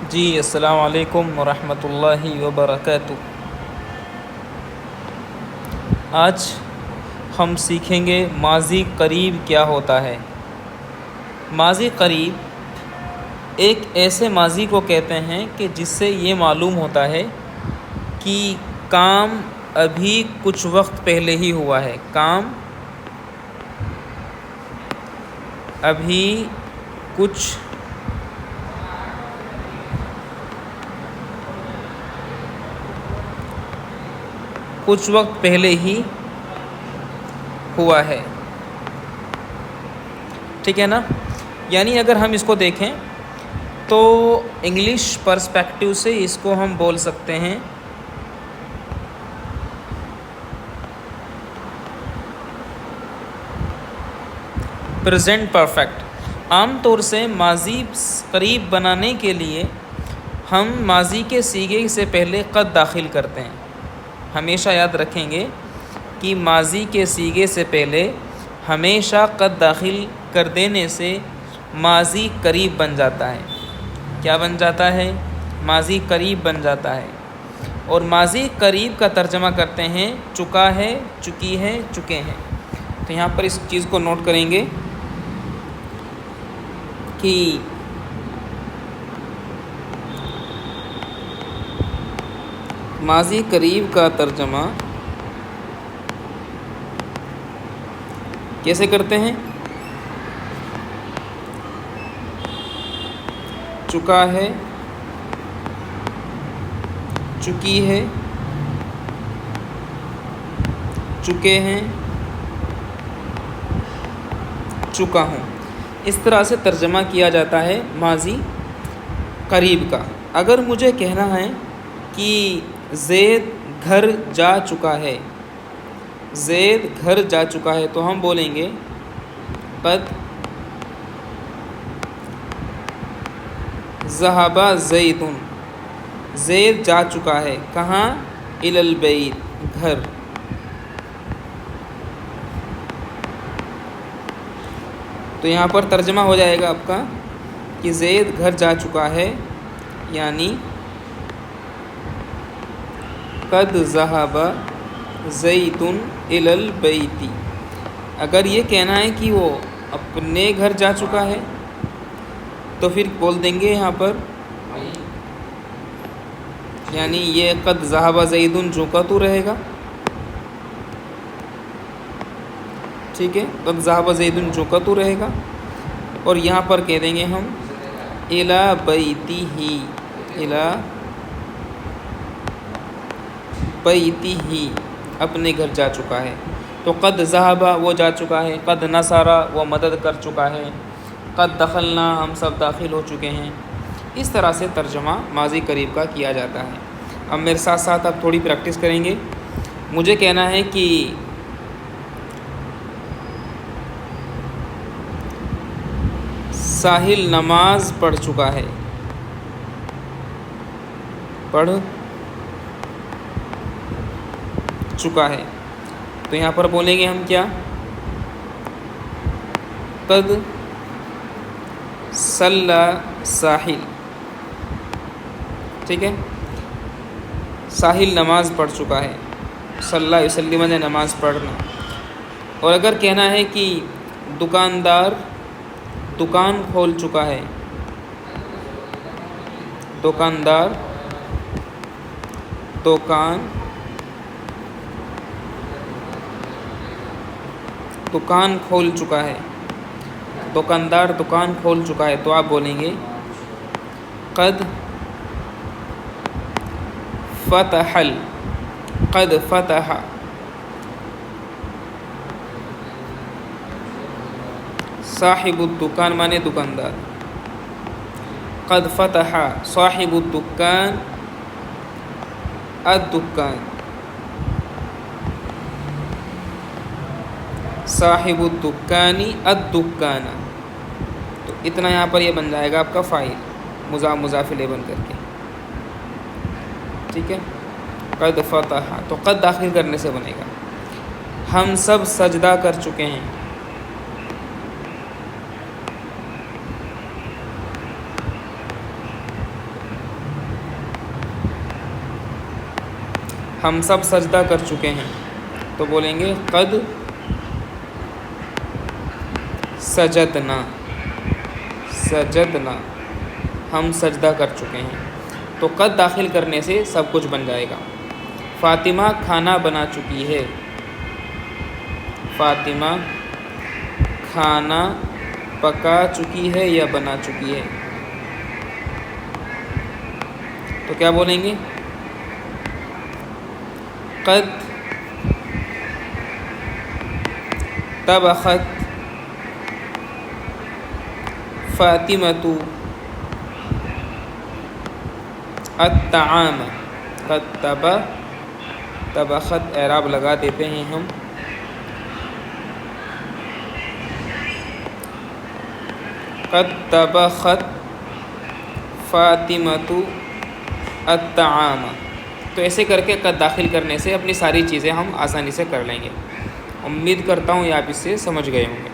جی السلام علیکم ورحمۃ اللہ وبرکاتہ۔ آج ہم سیکھیں گے ماضی قریب کیا ہوتا ہے۔ ماضی قریب ایک ایسے ماضی کو کہتے ہیں کہ جس سے یہ معلوم ہوتا ہے کہ کام ابھی کچھ وقت پہلے ہی ہوا ہے، کام ابھی کچھ وقت پہلے ہی ہوا ہے، ٹھیک ہے نا۔ یعنی اگر ہم اس کو دیکھیں تو انگلش پرسپیکٹیو سے اس کو ہم بول سکتے ہیں پریزنٹ پرفیکٹ۔ عام طور سے ماضی قریب بنانے کے لیے ہم ماضی کے صیغے سے پہلے قد داخل کرتے ہیں۔ ہمیشہ یاد رکھیں گے کہ ماضی کے صیغے سے پہلے ہمیشہ قد داخل کر دینے سے ماضی قریب بن جاتا ہے۔ کیا بن جاتا ہے؟ ماضی قریب بن جاتا ہے۔ اور ماضی قریب کا ترجمہ کرتے ہیں چکا ہے، چکی ہے، چکے ہیں۔ تو یہاں پر اس چیز کو نوٹ کریں گے کہ ماضی قریب کا ترجمہ کیسے کرتے ہیں؟ چکا ہے، چکی ہے، چکے ہیں، چکا ہوں۔ اس طرح سے ترجمہ کیا جاتا ہے ماضی قریب کا۔ اگر مجھے کہنا ہے کہ زید گھر جا چکا ہے، زید گھر جا چکا ہے، تو ہم بولیں گے قد ذہب زید، زید جا چکا ہے کہاں؟ الی البیت، گھر۔ تو یہاں پر ترجمہ ہو جائے گا آپ کا کہ زید گھر جا چکا ہے، یعنی قد ذہب زید الی البیت۔ اگر یہ کہنا ہے کہ وہ اپنے گھر جا چکا ہے تو پھر بول دیں گے یہاں پر، یعنی یہ قد ذہب زید جو کا تو رہے گا، ٹھیک ہے، قد ذہب زید جو کا تو رہے گا۔ اور یہاں پر کہہ دیں گے ہم الی بیتہ، الی بیتہ، اپنے گھر جا چکا ہے۔ تو قد ذہب وہ جا چکا ہے، قد نصر وہ مدد کر چکا ہے، قد دخلنا ہم سب داخل ہو چکے ہیں۔ اس طرح سے ترجمہ ماضی قریب کا کیا جاتا ہے۔ اب میرے ساتھ ساتھ آپ تھوڑی پریکٹس کریں گے۔ مجھے کہنا ہے کہ ساحل نماز پڑھ چکا ہے، پڑھ چکا ہے، تو یہاں پر بولیں گے ہم کیا؟ قد صلی ساحل، ٹھیک ہے، ساحل نماز پڑھ چکا ہے، صلی یسلم نے نماز پڑھنا۔ اور اگر کہنا ہے کہ دکاندار دکان کھول چکا ہے، دکاندار دکان کھول چکا ہے، دکاندار دکان کھول چکا ہے، تو آپ بولیں گے قد فتح، قد فتح، صاحب الدکان مانے دکاندار، قد فتح صاحب الدکان الدکان، صاحب الدکان الدکان۔ تو اتنا یہاں پر یہ بن جائے گا آپ کا فاعل، مضاف مضاف الیہ بن کر کے، ٹھیک ہے۔ قد فتح تو قد داخل کرنے سے بنے گا ہم سب سجدہ کر چکے ہیں، ہم سب سجدہ کر چکے ہیں، تو بولیں گے قد سجدنا، سجدنا ہم سجدہ کر چکے ہیں، تو قد داخل کرنے سے سب کچھ بن جائے گا۔ فاطمہ کھانا بنا چکی ہے، فاطمہ کھانا پکا چکی ہے یا بنا چکی ہے، تو کیا بولیں گے؟ قد طبخت فاطمۃ الطعام، قد طبخت اعراب لگا دیتے ہیں ہم، قد طبخت فاطمۃ الطعام، تو ایسے کر کے قد داخل کرنے سے اپنی ساری چیزیں ہم آسانی سے کر لیں گے۔ امید کرتا ہوں یہ آپ اس سے سمجھ گئے ہوں گے۔